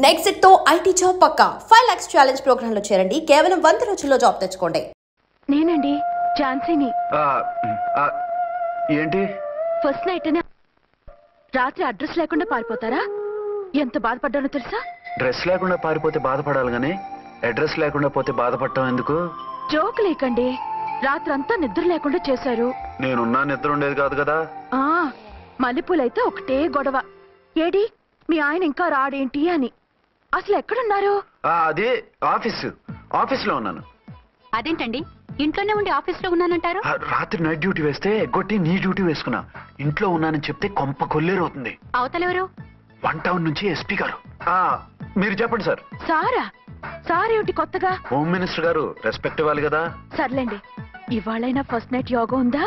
Next తో IT job పక్కా 5 lakhs challenge program లో చేరండి. కేవలం 100 రోజుల్లో జాబ్ తెచ్చుకోండి. నేనండి ఝాన్సీని. ఏంటి ఫస్ట్ నైట్ రాత్రి అడ్రస్ లేకుండా పారిపోతారా? ఎంత బాధపడ్డానో తెలుసా? డ్రెస్ లేకుండా పారిపోతే బాధపడాలి గానీ అడ్రస్ లేకుండా పోతే బాధపడటం ఎందుకు? జోక్ లేకండి, రాత్రంతా నిద్ర లేకుండా చేశారు. నేనున్నా నిద్ర ఉండేది కాదు కదా. మల్లెపూలైతే ఒకటే గొడవ. ఏడి మీ ఆయన ఇంకా రాడేంటి అని. అసలు ఎక్కడున్నారు? అది ఆఫీస్లో ఉన్నాను. అదేంటండి ఇంట్లోనే ఉండి ఆఫీస్ లో ఉన్నానంటారు? రాత్రి నైట్ డ్యూటీ వేస్తే ఎగ్గొట్టి నీ డ్యూటీ వేసుకున్నా. ఇంట్లో ఉన్నానని చెప్తే కొంప కొల్లేరవుతుంది. అవతలెవరు? 1 టౌన్ నుంచి ఎస్పీ గారు. మీరు చెప్పండి సార్. సార్ ఏమిటి కొత్తగా? హోమ్ మినిస్టర్ గారు, రెస్పెక్ట్ ఇవ్వాలి కదా. సర్లేండి, ఇవాళైనా ఫస్ట్ నైట్ యోగా ఉందా?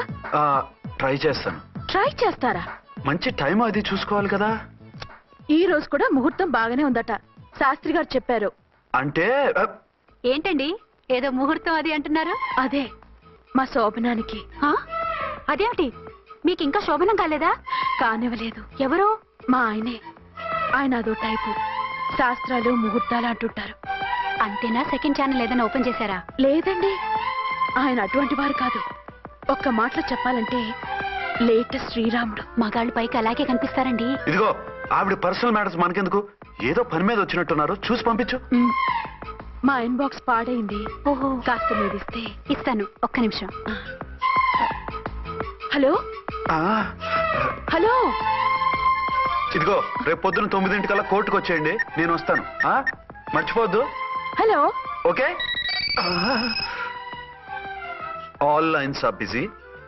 ట్రై చేస్తాను. ట్రై చేస్తారా? మంచి టైం అది చూసుకోవాలి కదా. ఈ రోజు కూడా ముహూర్తం బాగానే ఉందట, శాస్త్రి గారు చెప్పారు. అంటే ఏంటండి ఏదో ముహూర్తం అది అంటున్నారు? అదే మా శోభనానికి. అదేమిటి మీకు ఇంకా శోభనం కాలేదా? కానివ్వలేదు. ఎవరు? మా ఆయనే. ఆయన అదో టైపు, శాస్త్రాలు ముహూర్తాలు అంటుంటారు. అంతేనా? సెకండ్ ఛానల్ ఏదైనా ఓపెన్ చేశారా? లేదండి, ఆయన అటువంటి వారు కాదు. ఒక్క మాటలో చెప్పాలంటే లేటెస్ట్ శ్రీరాముడు. మగాళ్ళు పైకి అలాగే కనిపిస్తారండి. ఇదిగో ఆవిడ పర్సనల్ మ్యాటర్స్ మనకెందుకు, ఏదో పని మీద వచ్చినట్టున్నారు, చూసి పంపించు. మా ఇన్బాక్స్ పాడైంది. ఓహో, కాస్త మీరిస్తే. ఇస్తాను, ఒక్క నిమిషం. హలో హలో, ఇదిగో రేపు పొద్దున 9 కోర్టుకు వచ్చేయండి, నేను వస్తాను. మర్చిపోద్దు. Hello. Okay. All lines are busy,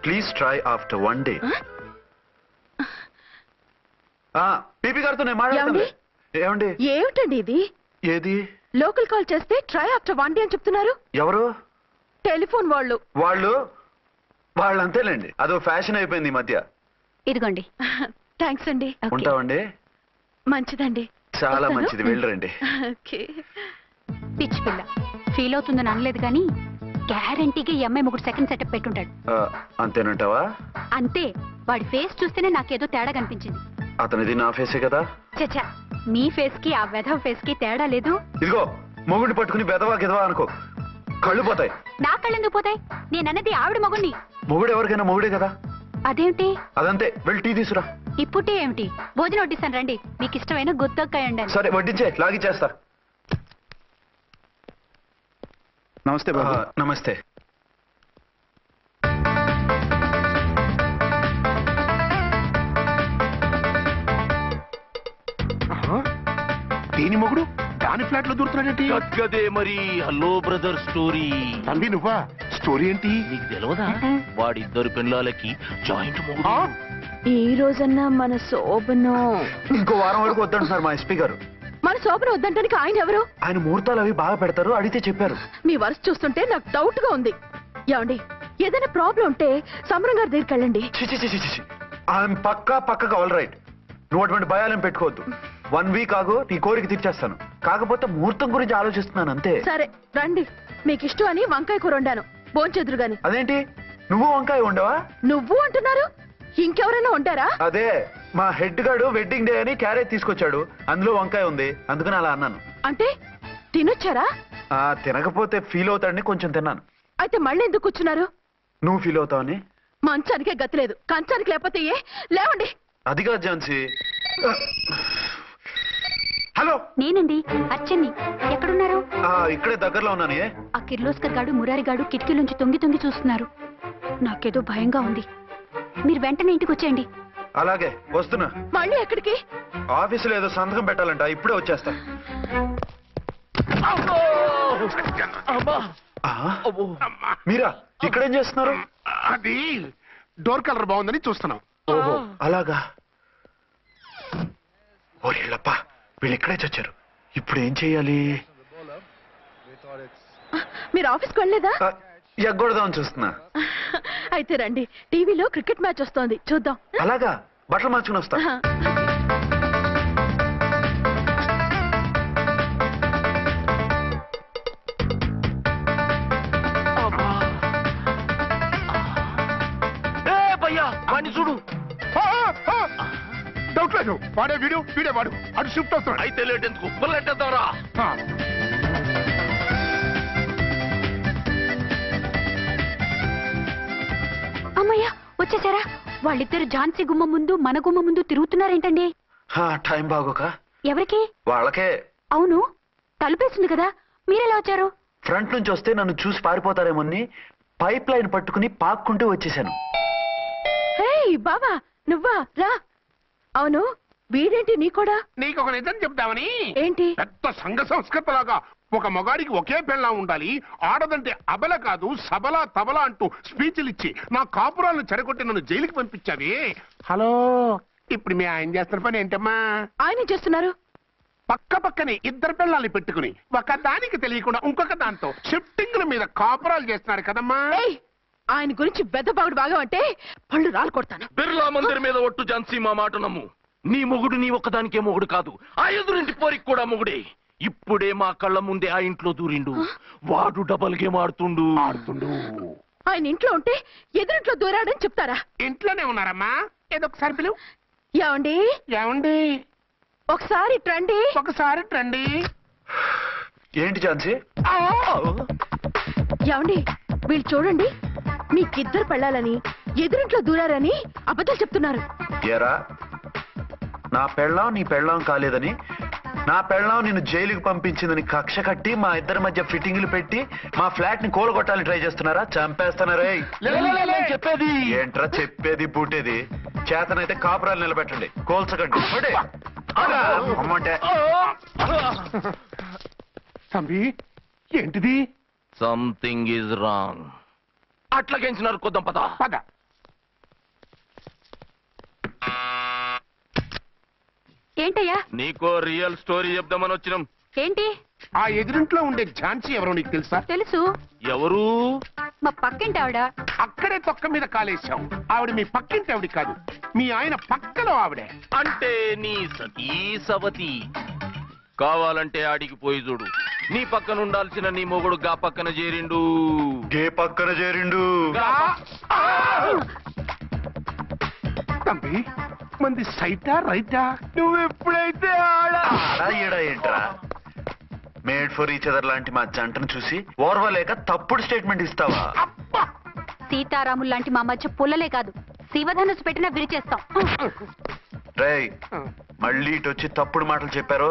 please try after 1 day. PP గారితో నేను మాట్లాడండి. ఏమండి? ఏమిటండి ఇది? ఏది? లోకల్ కాల్ చేస్తే ట్రై ఆఫ్టర్ 1 day అని చెప్తున్నారు. ఎవరు? టెలిఫోన్ వాళ్ళు అంతేలేండి, అదో ఫ్యాషన్ అయిపోయింది ఈ మధ్య. ఇదిగోండి. థ్యాంక్స్ అండి. ఉంటామండి. మంచిదండి. చాలా మంచిది, వెళ్ళరండి. పిచ్చి పిల్ల ఫీల్ అవుతుందని అనలేదు కానీ గ్యారంటీగా ఈ అమ్మాయి ముగ్గురు సెకండ్ సెటప్ పెట్టుంటాడు. అంతేనంటావా? అంతే. వాడి ఫేస్ చూస్తేనే నాకేదో తేడా కనిపించింది. అతనిది నా ఫేసే కదా. చచ్చా, మీ ఫేస్ కి ఆ వెధవ ఫేస్ కి తేడా లేదు. ఇదిగో మొగుడిని పట్టుకుని బెదవా గిదవా అనుకో, కళ్ళు పోతాయి. నా కళ్ళు ఎందుకు పోతాయి? నేనన్నది ఆవిడ మొగుడిని. మొగుడు ఎవరికైనా మొగుడే కదా. అదేమిటి? అదంతే, వెళ్ళి టీ తీసురా. ఇప్పుడు టీ ఏమిటి? భోజనం వడ్డిస్తాను రండి, మీకు ఇష్టమైన గుత్తొక్కాయ ఉండండి. సరే వడ్డించే, లాగిచ్చేస్తా. నమస్తే బాబు. నమస్తే. దేని మొగుడు దాని ఫ్లాట్ లో దూరుతున్నాడేంటి? గదే మరి. Hello brother story. తమ్మి నువ్వా? స్టోరీ ఏంటి? నీకు తెలియదా? వాడిద్దరు పిల్లలకి జాయింట్ మొగుడు. ఈ రోజన్నా మన శోభనం. ఇంకో వారం వరకు వద్దంటున్నారు మా ఎస్పీ గారు. మన శోభనం వద్దంటానికి ఆయన ఎవరు? ఆయన ముహూర్తాలు అవి బాగా పెడతారు, అడిగితే చెప్పారు. మీ వరుస చూస్తుంటే నాకు డౌట్ గా ఉంది. ఏమండి, ఏదైనా ప్రాబ్లం ఉంటే సమరం గారి దగ్గరికి వెళ్ళండి. ఆయన పక్కగా ఆల్ రైట్. నువ్వు అటువంటి భయాలను పెట్టుకోవద్దు. 1 week ఆగు, నీ కోరిక తీర్చేస్తాను. కాకపోతే ముహూర్తం గురించి ఆలోచిస్తున్నాను అంతే. సరే రండి, మీకు ఇష్టం అని వంకాయ కూర వండాను, భోంచెదురు గాని. అదేంటి నువ్వు వంకాయ ఉండవా? నువ్వు అంటున్నారు, ఇంకెవరైనా ఉంటారా? అదే మా హెడ్ గాడు వెడ్డింగ్ డే అని క్యారేజ్ తీసుకొచ్చాడు, అందులో వంకాయ ఉంది, అందుకని అలా అన్నాను. అంటే తినొచ్చారా? తినకపోతే ఫీల్ అవుతాడని కొంచెం తిన్నాను. అయితే మళ్ళీ ఎందుకు కూర్చున్నారు? నువ్వు ఫీల్ అవుతావని. మంచానికే గతి లేదు, కంచానికి లేకపోతే లేవండి. అదిగా ఝాన్సీ. హలో, నేనండి అచ్చన్ని. ఎక్కడున్నారు? ఇక్కడే దగ్గరలో ఉన్నాను. ఆ కిర్లోస్కర్ గాడు మురారి గాడు కిటికీలోంచి తొంగి చూస్తున్నారు. నాకేదో భయంగా ఉంది. మీరు వెంటనే ఇంటికి వచ్చేయండి. అలాగే వస్తున్నా. మళ్ళీ ఎక్కడికి? ఆఫీసులో ఏదో సంతకం పెట్టాలంట, ఇప్పుడే వచ్చేస్తా. మీరా ఇక్కడేం చేస్తున్నారు? అది డోర్ కలర్ బాగుందని చూస్తున్నాం. ఓహో అలాగా. ఓరేళ్ళప్ప, వీళ్ళు ఇక్కడే చచ్చారు. ఇప్పుడు ఏం చెయ్యాలి? మీరు ఆఫీస్కి వెళ్ళలేదా? ఎగ్గొడదామని చూస్తున్నా. అయితే రండి, టీవీలో క్రికెట్ మ్యాచ్ వస్తోంది, చూద్దాం. అలాగా, బట్టలు మార్చుకుని వస్తా. వాడిని చూడు. డౌట్ లేదు, వాడే వీడే వాడు అటు షిఫ్ట్ అవుతున్నాడు. అయితే లేట్ ఎందుకు బుల్లెట్టేద్దాంరా. అమ్మయ్య వచ్చేసారా? వాళ్ళిద్దరు ఝాన్సీ గుమ్మ ముందు మన గుమ్మ ముందు తిరుగుతున్నారేంటండి? టైం బాగోక ఎవరికి? వాళ్ళకే. అవును, తలుపేసింది కదా, మీరెలా వచ్చారు? ఫ్రంట్ నుంచి వస్తే నన్ను చూసి పారిపోతారేమోని పైప్ లైన్ పట్టుకుని పాక్కుంటూ వచ్చేసాను. హే బాబా, నువ్వా? రా. అవును, వీడేంటి నీ కూడా? నీకు ఒక నిజం చెప్తామని. ఏంటి? పెద్ద సంఘ సంస్కృతలాగా ఒక మగాడికి ఒకే పెళ్ళం ఉండాలి, ఆడదంటే అబల కాదు సబల తబల అంటూ స్పీచ్లు ఇచ్చి నా కాపురాలను చెడగొట్టి నన్ను జైలుకి పంపించావి. హలో, ఇప్పుడు మీ ఆయన చేస్తున్న పని ఏంటమ్మా? ఆయన చేస్తున్నారు. పక్క పక్కనే ఇద్దరు పిల్లల్ని పెట్టుకుని ఒక దానికి తెలియకుండా ఇంకొక దాంతో షిఫ్టింగ్ల మీద కాపురాలు చేస్తున్నారు కదమ్మా. ఆయన గురించి బెద్దబాగుడు బాగా అంటే పళ్ళు రాలు కొడతాను. బిర్లా మందిర్ మీద ఒట్టు ఝాన్సీ, మా మాట నమ్ము. నీ మొగుడు నీ ఒక్కదానికే మొగుడు కాదు, ఆ ఎదురింటి పోరికి కూడా మొగుడే. ఇప్పుడే మా కళ్ళ ముందే ఆ ఇంట్లో దూరిండు. వాడు డబల్ గేమ్ ఆడుతుండు. ఆయన ఇంట్లో ఉంటే ఎదురింట్లో దూరాడని చెప్తారా? ఇంట్లోనే ఉన్నారమ్మా. ఏదో ఒకసారి పిలువు. ఏమండి ఏమండి, ఒకసారి ట్రండి. ఒకసారి రండి. ఏంటి ఝాన్సీ? ఏమండి వీళ్ళు చూడండి, మీకిద్దరు పెళ్ళాలని ఎదురింట్లో దూరారని అబద్ధాలు చెప్తున్నారు. ఏరా, నా పెళ్ళాం నీ పెళ్ళాం కాలేదని, నా పెళ్ళాం నిన్ను జైలుకి పంపించిందని కక్ష కట్టి మా ఇద్దరి మధ్య ఫిట్టింగ్లు పెట్టి మా ఫ్లాట్ ని కూలగొట్టాలని ట్రై చేస్తున్నారా? చంపేస్తున్నారే. చెప్పేది ఏంట్రా చెప్పేది బూటేది? చేతనైతే కాపురాలు నిలబెట్టండి, కోల్చకండి. అమ్మంటే తంబి, ఏంటిది? Something is wrong. అట్లాగెంచినారు కొద్దాం పద. పద. ఏంటయ్యా? నీకో రియల్ స్టోరీ చెప్దామని వచ్చినాం. ఏంటి? ఆ ఎదురింట్లో ఉండే ఝాన్సీ ఎవరో నీకు తెలుసా? తెలుసు, ఎవరు? మా పక్కింటి ఆవిడ. అక్కడే తొక్క మీద కాలేశావు. ఆవిడ మీ పక్కింటి ఆవిడ కాదు, మీ ఆయన పక్కలో ఆవిడే. అంటే నీ సతీ సవతి. కావాలంటే ఆడికి పోయి చూడు. నీ పక్కన ఉండాల్సిన నీ మొగుడు గా పక్కన చేరిండు. గే పక్కన చేరిండు. తంబి, మంది సైటా రైటా? నువ్వు ఎప్పుడైతే ఆడా ఈడా ఏంట్రా? మేడ్ ఫర్ ఈచ్ అదర్ లాంటి మా జంటను చూసి ఓర్వలేక తప్పుడు స్టేట్మెంట్ ఇస్తావా? సీతారాములు లాంటి మా మధ్య పుల్లలే కాదు, శివధనుసు పెట్టినా విరిచేస్తాం. రేయ్, మళ్ళీ ఇటు వచ్చి తప్పుడు మాటలు చెప్పారో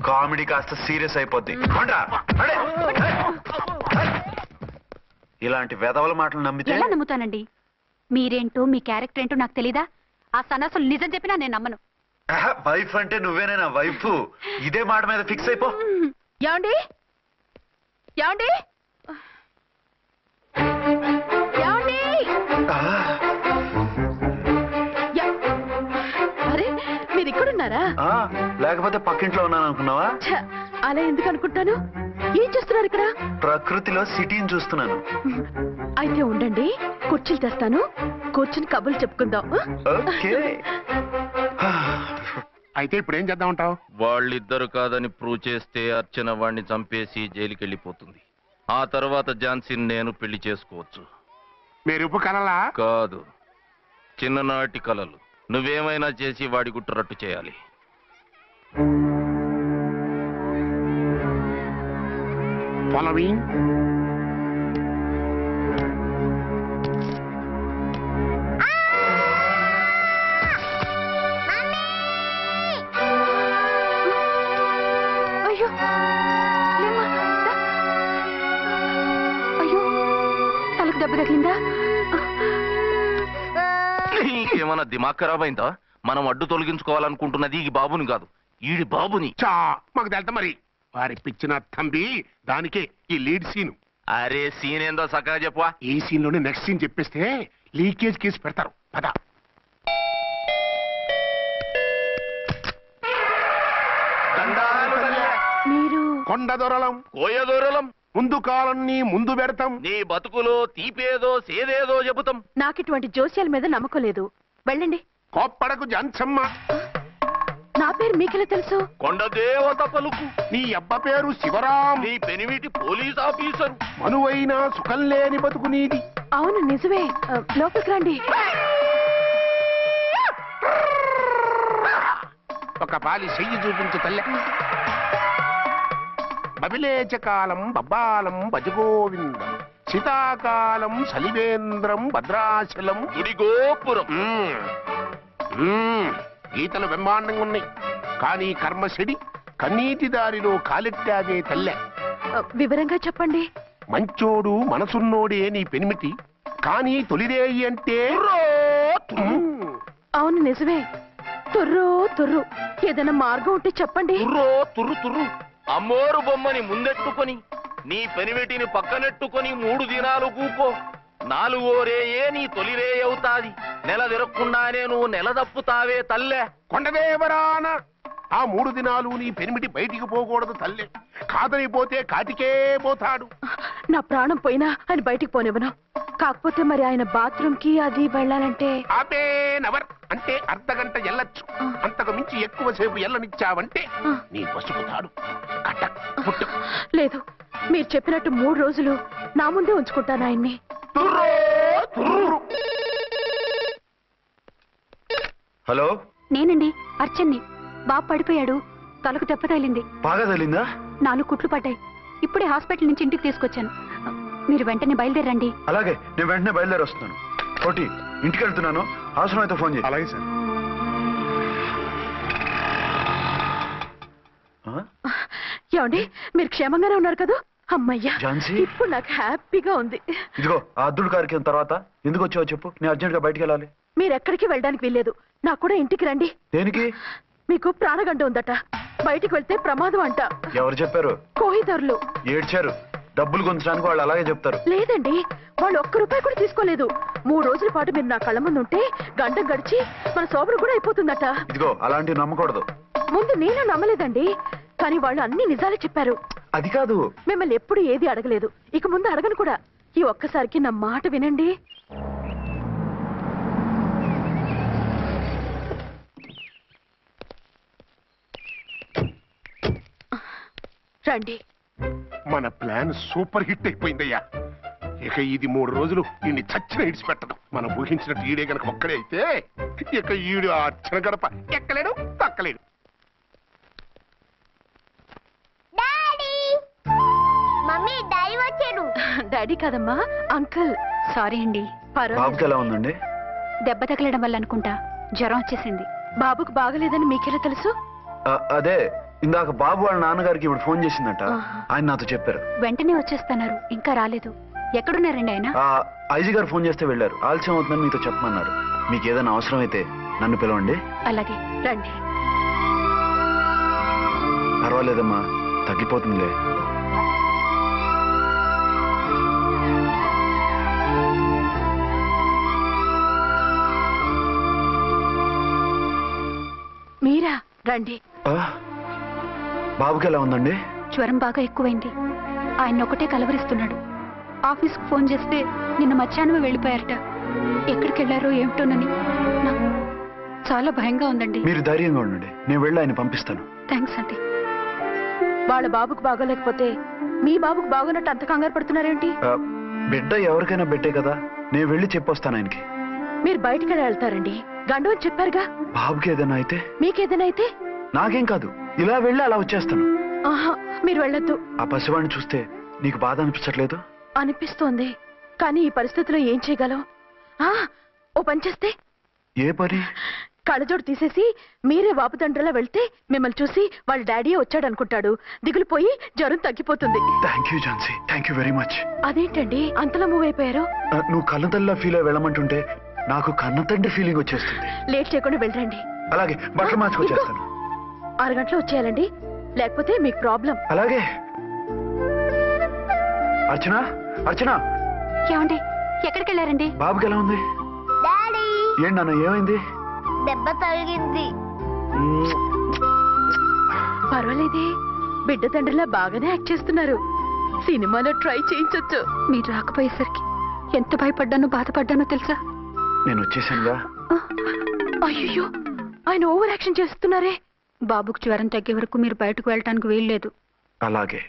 కామెడీ కాస్త సీరియస్ అయిపోద్ది. ఇలాంటి వెధవల మాటలు నమ్మితే ఎలా నమ్ముతానండి? మీరేంటో మీ క్యారెక్టర్ ఏంటో నాకు తెలీదా? ఆ సన్నాసులు నిజం చెప్పినా నేను నమ్మను. వైఫ్ అంటే నువ్వేనా వైఫ్? ఇదే మాట మీద ఫిక్స్ అయిపో. ఏమండి ఏమండి ఏమండి? అరే, మీరు ఇక్కడున్నారా? లేకపోతే పక్కింట్లో ఉన్నాను అనుకున్నావా? అలా ఎందుకు అనుకుంటాను? ఏం చేస్తున్నారు ఇక్కడ? ప్రకృతిలో సిటీని చూస్తున్నాను. అయితే ఉండండి, కుర్చీలు తెస్తాను, కూర్చుని కబుర్లు చెప్పుకుందాం. ఓకే. అయితే ఇప్పుడు ఏం చేద్దామంటావు? వాళ్ళిద్దరు కాదని ప్రూవ్ చేస్తే అర్చన వాణ్ణి చంపేసి జైలుకి వెళ్ళిపోతుంది. ఆ తర్వాత ఝాన్సీని నేను పెళ్లి చేసుకోవచ్చు. మీరు ఉప్పు కలలా? కాదు, చిన్ననాటి కలలు. నువ్వేమైనా చేసి వాడి గుట్టు రట్టు చేయాలి. ఫాలోయింగ్. అయ్యో లేమ్మా, దా. అయ్యో, తలకు దెబ్బ తగిలిందా? నీకేమన్నా దిమాగ్ ఖరాబ్ అయిందా? మనం అడ్డు తొలగించుకోవాలనుకుంటున్నది ఈ బాబుని కాదు, ఈడి బాబుని. చా, మాకు తెలుతా మరి. వారి పిచ్చిన తంబి, దానికే ఈ లీడ్ సీన్. అరే సీన్ ఏందో సక్కగా చెప్పవా? ఈ సీన్ లోనే నెక్స్ట్ సీన్ చెప్పేస్తే లీకేజ్ కేసు పెడతారు. పద. మీరు కొండ దొరలం, కోయ దూరలం, ముందు కాలన్నీ ముందు పెడతాం. నీ బతుకులో తీపేదో సేదేదో చెబుతాం. నాకు ఇటువంటి జోస్యాల మీద నమ్మకం లేదు. వెళ్ళండి. కోప్పడకు జంచమ్మ. నా పేరు మీకెలా తెలుసు? కొండ దేవత పలుకు. నీ అబ్బ పేరు శివరాం. నీ పెనిమిటి పోలీస్ ఆఫీసరు. మనువైన సుఖం లేని బతుకు నీది. అవును నిజమే. లోపలికి రండి. ఒక పాలి చెయ్యి చూపించు తల్లె. బబిలేచకాలం బబ్బాలం భజగోవిందం, శీతాకాలం సలివేంద్రం భద్రాచలం గుడిగోపురం. గీతలు బ్రహ్మాండంగా ఉన్నాయి, కానీ కర్మశడి కన్నీటి దారిలో కాలెట్టావే తల్లె. వివరంగా చెప్పండి. మంచోడు మనసున్నోడే నీ పెనిమిటి, కానీ తొలిరేయి అంటే అవును నిజమే. తుర్రు తుర్రు. ఏదైనా మార్గం ఉంటే చెప్పండి. తుర్రు తుర్రు. అమ్మోరు బొమ్మని ముందెట్టుకొని నీ పెనిమిటిని పక్కనెట్టుకొని 3 దినాలు కూకో. 4వ రేయే నీ తొలి రే అవుతాది. నెల తిరగకుండానే నువ్వు నెల తప్పుతావే తల్లే. కొండదేవరాన ఆ 3 దినాలు నీ పెనిమిటి బయటికి పోకూడదు తల్లే. కాదని పోతే కాటికే పోతాడు. నా ప్రాణం పోయినా ఆయన బయటికి పోనివ్వను. కాకపోతే మరి ఆయన బాత్రూమ్ కి అది వెళ్ళాలంటే ఆపేనవర్ అంటే అర్ధగంట ఎల్లొచ్చు. అంతకు మించి ఎక్కువసేపు ఎల్లనిచ్చావంటే నీ పసుపుతాడు కటక్ పుట్టు. లేదు, మీరు చెప్పినట్టు 3 రోజులు నా ముందే ఉంచుకుంటాను ఆయన్ని. హలో, నేనండి, అర్చన్ని. బాబు పడిపోయాడు, తలకు దెబ్బ తగిలింది. బాగా తగిలిందా? 4 కుట్లు పడ్డాయి. ఇప్పుడే హాస్పిటల్ నుంచి ఇంటికి తీసుకొచ్చాను. మీరు వెంటనే బయలుదేరండి. అలాగే, నేను వెంటనే బయలుదేరి వస్తున్నాను. కోటి, ఇంటికి వెళ్తున్నాను. అవసరం అయితే ఫోన్ చేయి. అలాగే సార్. ఏమండి, మీరు క్షేమంగానే ఉన్నారు కదా? అమ్మయ్యా, ఝాన్సీ, ఇప్పుడు నాకు హ్యాపీగా ఉంది. ఇదిగో ఆ అద్దుడు కార్యక్రమం తర్వాత ఎందుకు వచ్చావో చెప్పు. నేను అర్జెంట్ గా బయటికి వెళ్ళాలి. మీరు ఎక్కడికి వెళ్ళడానికి వీల్లేదు. నాకు కూడా ఇంటికి రండి. దేనికి? మీకు ప్రాణగంట ఉందట. బయటికి వెళ్తే ప్రమాదం అంట. ఎవరు చెప్పారు? కోహిదర్లు ఏడ్చారు. డబ్బులు గుంచడానికి వాళ్ళు అలాగే చెప్తారు. లేదండి, వాళ్ళు ₹1 కూడా తీసుకోలేదు. 3 రోజుల పాటు మీరు నా కళ్ళ ముందు ఉంటే గంట గడిచి మన శోభను కూడా అయిపోతుందట. ఇదిగో అలాంటివి నమ్మకూడదు. ముందు నేను నమ్మలేదండి, కానీ వాళ్ళు అన్ని నిజాలే చెప్పారు. అది కాదు, మిమ్మల్ని ఎప్పుడు ఏది అడగలేదు, ఇక ముందు అడగను కూడా. ఈ ఒక్కసారికి నా మాట వినండి. రండి. మన ప్లాన్ సూపర్ హిట్ అయిపోయిందయ్యా. ఇక ఇది 3 రోజులు ఈయన్ని చచ్చిన ఇడిచిపెట్టడం. మనం ఊహించినట్టు ఈడే గనక ఒక్కడే అయితే ఇక ఈడు ఆ అర్చన గడప ఎక్కలేడు, తక్కలేడు. మమ్మీ డాడీ వచ్చారు. డాడీ కాదమ్మా, అంకుల్. సారీ అండి. బాబుకి ఎలా ఉందండి? దెబ్బ తగలడం వల్ల అనుకుంటా జ్వరం వచ్చేసింది. బాబుకు బాగలేదని మీకెలా తెలుసు? అదే ఇందాక బాబు వాళ్ళ నాన్నగారికి ఇప్పుడు ఫోన్ చేసిందట. ఆయన నాతో చెప్పారు. వెంటనే వచ్చేస్తున్నారు, ఇంకా రాలేదు. ఎక్కడున్నారండి ఆయన? ఐజీ గారు ఫోన్ చేస్తే వెళ్ళారు. ఆలస్యం అవుతుందని మీతో చెప్పమన్నారు. మీకు ఏదైనా అవసరం అయితే నన్ను పిలవండి. అలాగే, రండి. పర్వాలేదమ్మా, తగ్గిపోతుందిలే. మీరా? రండి. బాబుకి ఎలా ఉందండి? జ్వరం బాగా ఎక్కువైంది. ఆయన ఒకటే కలవరిస్తున్నాడు. ఆఫీస్కు ఫోన్ చేస్తే నిన్న మధ్యాహ్నమే వెళ్ళిపోయారట. ఎక్కడికి వెళ్ళారో ఏమిటోనని నాకు చాలా భయంగా ఉందండి. మీరు ధైర్యంగా ఉండండి, నేను వెళ్ళి ఆయన పంపిస్తాను. థ్యాంక్స్ అండి. వాళ్ళ బాబుకు బాగోలేకపోతే మీ బాబుకు బాగోనట్టు అంత కంగారు పడుతున్నారేంటి? బిడ్డ ఎవరికైనా బిడ్డే కదా, నేను వెళ్ళి చెప్పొస్తాను ఆయనకి. మీరు బయటికి వెళ్తారండి, గండు అని చెప్పారుగా. బాబుకి ఏదైనా అయితే? మీకేదైనా అయితే? నాకేం కాదు, ఇలా వెళ్ళి అలా వచ్చేస్తాను. ఆహా, మీరు వెళ్ళొద్దు. ఆ పసివాడిని చూస్తే నీకు బాధ అనిపించట్లేదు? అనిపిస్తోంది, కానీ ఈ పరిస్థితిలో ఏం చేయగలం? ఓ పని చేస్తే? ఏ పని? కళ్ళజోడు తీసేసి మీరే వాపుతండ్రిలా వెళ్తే మిమ్మల్ని చూసి వాళ్ళ డాడీ వచ్చాడు అనుకుంటాడు. దిగులు పోయి జ్వరం తగ్గిపోతుంది. Thank you Jhansi, thank you very much. అదేంటండి అంతలా మూవ్ అయిపోయారు? నువ్వు కన్నతల్లిలా ఫీల్ అయి వెళ్ళమంటుంటే నాకు కన్నతండ్రి ఫీలింగ్ వచ్చేస్తుంది. లేట్ చేయకుండా వెళ్ళండి. అలాగే, బట్టలు మార్చుకొచ్చేస్తాను. 6 గంటలు వచ్చేయాలండి, లేకపోతే మీకు ప్రాబ్లం. అలాగే. అర్చన, అర్చన. ఏమండి, ఎక్కడికి వెళ్ళారండి? బాబుకి ఎలా ఉంది? డాడీ ఏంటి నాన్న, ఏమైంది? దెబ్బ తగిలింది. పర్వాలేదే, బిడ్డ తండ్రిలా బాగానే యాక్ట్ చేస్తున్నారు. సినిమాలో ట్రై చేయించొచ్చు. మీరు రాకపోయేసరికి ఎంత భయపడ్డానో బాధపడ్డానో తెలుసా? నేను వచ్చేసానుగా. అయ్యో, ఆయన ఓవర్ యాక్షన్ చేస్తున్నారే. బాబుకు జ్వరం తగ్గే వరకు మీరు బయటకు వెళ్ళటానికి వీల్లేదు. అలాగే,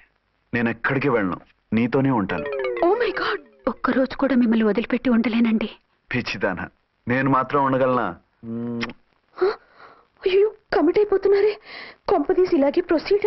నేను ఎక్కడికి వెళ్ళను, నీతోనే ఉంటాను. ఓ మై గాడ్, ఒక్కరోజు కూడా మిమ్మల్ని వదిలిపెట్టి ఉండలేనండి. పిచ్చిదానా, నేను మాత్రం ఉండగలనా? అయ్యో కమిట్ అయిపోతున్నారే కొంపదీసి ఇలాగే ప్రొసీడ్